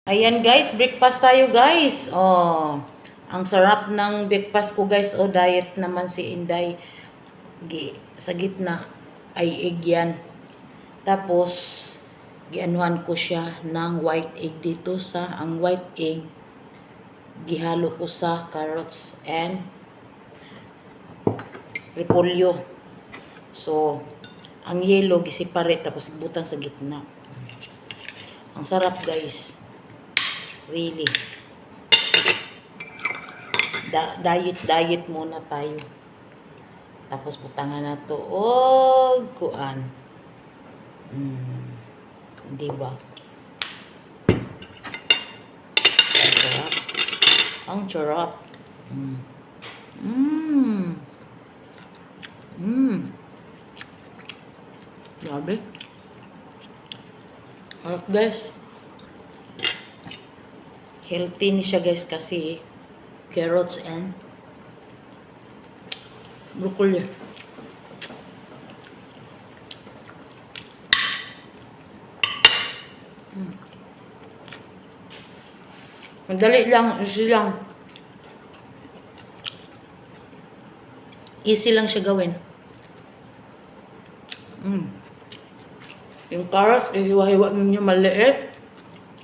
Ayan guys, breakfast tayo guys. Oh, ang sarap ng breakfast ko guys. Oh, diet naman si Inday. Sa gitna ay egg yan. Tapos, gianuhan ko siya ng white egg dito sa ang white egg. Gihalo ko sa carrots and repolyo. So, ang yellow gisiparate tapos butang sa gitna. Ang sarap guys. Really. Diet muna tayo. Tapos butangan na to og kuan. Di ba? Ang sarap. Ang sarap. Grabe. Harap guys. Healthy ni siya guys kasi carrots and broccoli. Madali lang, easy lang. Easy lang siya gawin. Yung carrots, ihiwa-hiwa ninyo maliit.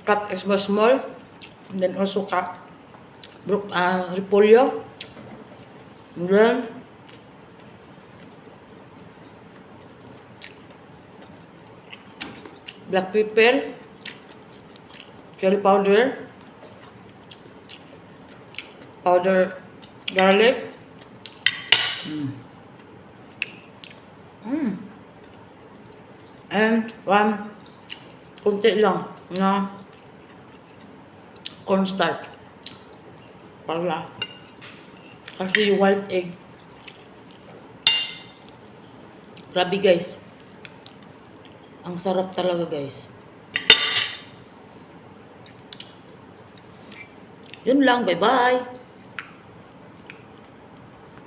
Cut small. And then also cut repolyo. And then black pepper, chili powder, garlic, and kunti lang na cornstarch para kasi white egg. Grabe guys, ang sarap talaga guys. Yun lang, bye bye.